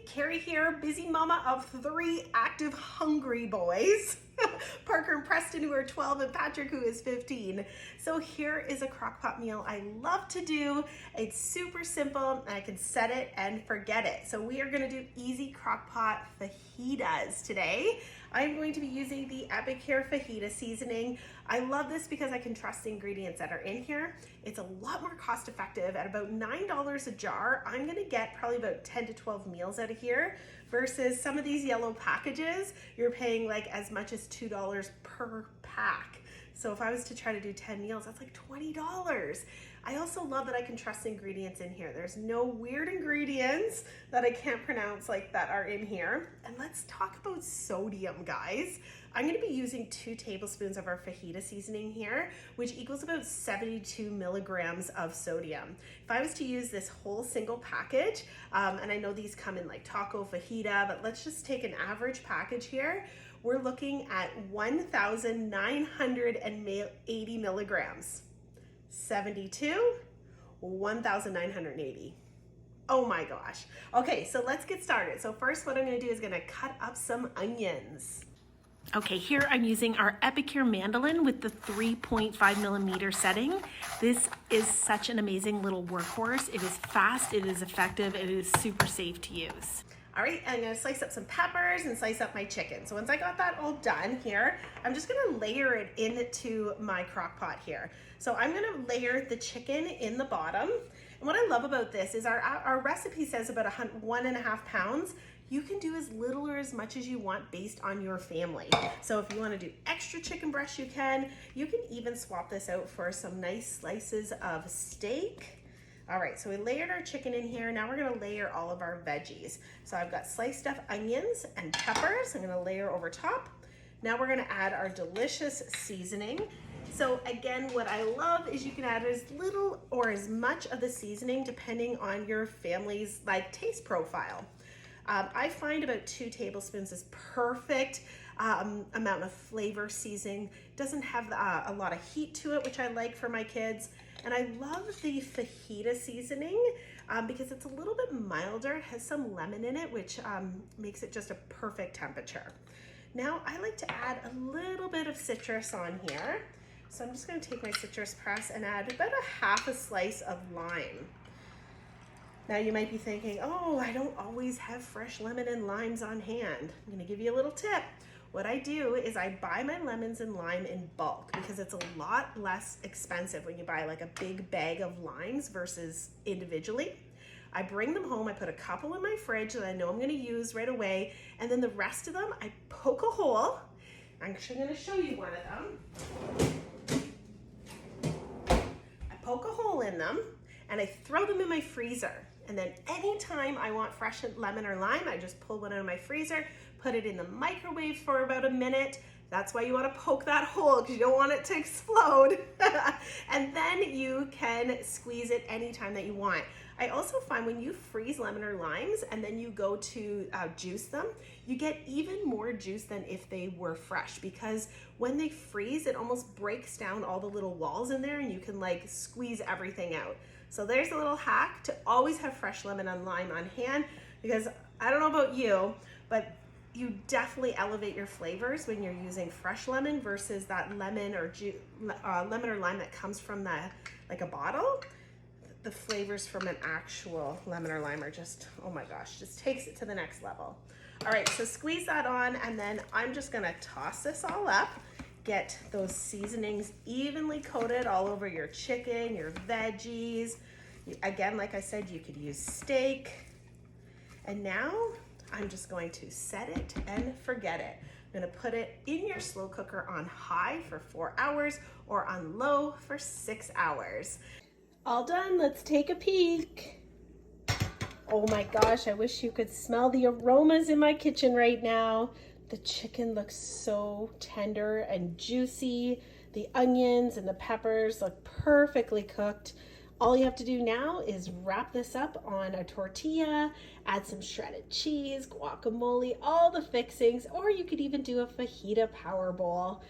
Carrie here, busy mama of 3 active, hungry boys. Parker and Preston, who are 12, and Patrick, who is 15. So here is a crock pot meal I love to do. It's super simple, and I can set it and forget it. So we are gonna do easy crock pot fajitas today. I'm going to be using the Epic Here fajita seasoning. I love this because I can trust the ingredients that are in here. It's a lot more cost effective. At about $9 a jar, I'm gonna get probably about 10 to 12 meals out of here, versus some of these yellow packages, you're paying like as much as $2 per pack. So if I was to try to do 10 meals, that's like $20. I also love that I can trust the ingredients in here. There's no weird ingredients that I can't pronounce like that are in here. And let's talk about sodium, guys. I'm gonna be using 2 tablespoons of our fajita seasoning here, which equals about 72 milligrams of sodium. If I was to use this whole single package, and I know these come in like taco, fajita, but let's just take an average package here. We're looking at 1,980 milligrams. 72, 1,980. Oh my gosh. Okay, so let's get started. So first what I'm gonna do is gonna cut up some onions. Okay, here I'm using our Epic Here mandolin with the 3.5 millimeter setting. This is such an amazing little workhorse. It is fast, it is effective, it is super safe to use. All right, I'm gonna slice up some peppers and slice up my chicken. So once I got that all done here, I'm just gonna layer it into my crock pot here. So I'm gonna layer the chicken in the bottom. And what I love about this is our recipe says about 1.5 pounds. You can do as little or as much as you want based on your family. So if you wanna do extra chicken breast, you can. You can even swap this out for some nice slices of steak. All right, so we layered our chicken in here. Now we're gonna layer all of our veggies. So I've got sliced up onions and peppers. I'm gonna layer over top. Now we're gonna add our delicious seasoning. So again, what I love is you can add as little or as much of the seasoning depending on your family's taste profile. I find about 2 tablespoons is perfect amount of flavor seasoning. Doesn't have a lot of heat to it, which I like for my kids. And I love the fajita seasoning because it's a little bit milder. It has some lemon in it, which makes it just a perfect temperature. Now I like to add a little bit of citrus on here. So I'm just gonna take my citrus press and add about a half a slice of lime. Now you might be thinking, oh, I don't always have fresh lemon and limes on hand. I'm gonna give you a little tip. What I do is I buy my lemons and lime in bulk because it's a lot less expensive when you buy like a big bag of limes versus individually. I bring them home, I put a couple in my fridge that I know I'm gonna use right away, and then the rest of them, I poke a hole. I'm actually gonna show you one of them. I poke a hole in them and I throw them in my freezer. And then anytime I want fresh lemon or lime, I just pull one out of my freezer, put it in the microwave for about a minute. That's why you want to poke that hole, because you don't want it to explode. And then you can squeeze it anytime that you want. I also find when you freeze lemon or limes and then you go to juice them, you get even more juice than if they were fresh, because when they freeze, it almost breaks down all the little walls in there and you can like squeeze everything out. So there's a little hack to always have fresh lemon and lime on hand, because I don't know about you, but you definitely elevate your flavors when you're using fresh lemon versus that lemon or lime that comes from like a bottle. The flavors from an actual lemon or lime are just, oh my gosh, just takes it to the next level. All right, so squeeze that on, and then I'm just gonna toss this all up. Get those seasonings evenly coated all over your chicken, your veggies. Again, like I said, you could use steak. And now I'm just going to set it and forget it. I'm gonna put it in your slow cooker on high for 4 hours or on low for 6 hours. All done, let's take a peek. Oh my gosh, I wish you could smell the aromas in my kitchen right now. The chicken looks so tender and juicy. The onions and the peppers look perfectly cooked. All you have to do now is wrap this up on a tortilla, add some shredded cheese, guacamole, all the fixings, or you could even do a fajita power bowl.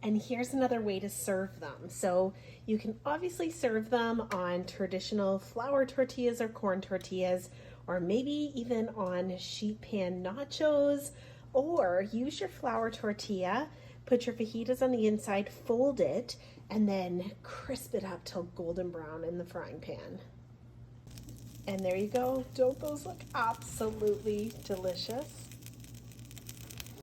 And here's another way to serve them. So you can obviously serve them on traditional flour tortillas or corn tortillas, or maybe even on sheet pan nachos, or use your flour tortilla, put your fajitas on the inside, fold it, and then crisp it up till golden brown in the frying pan. And there you go. Don't those look absolutely delicious?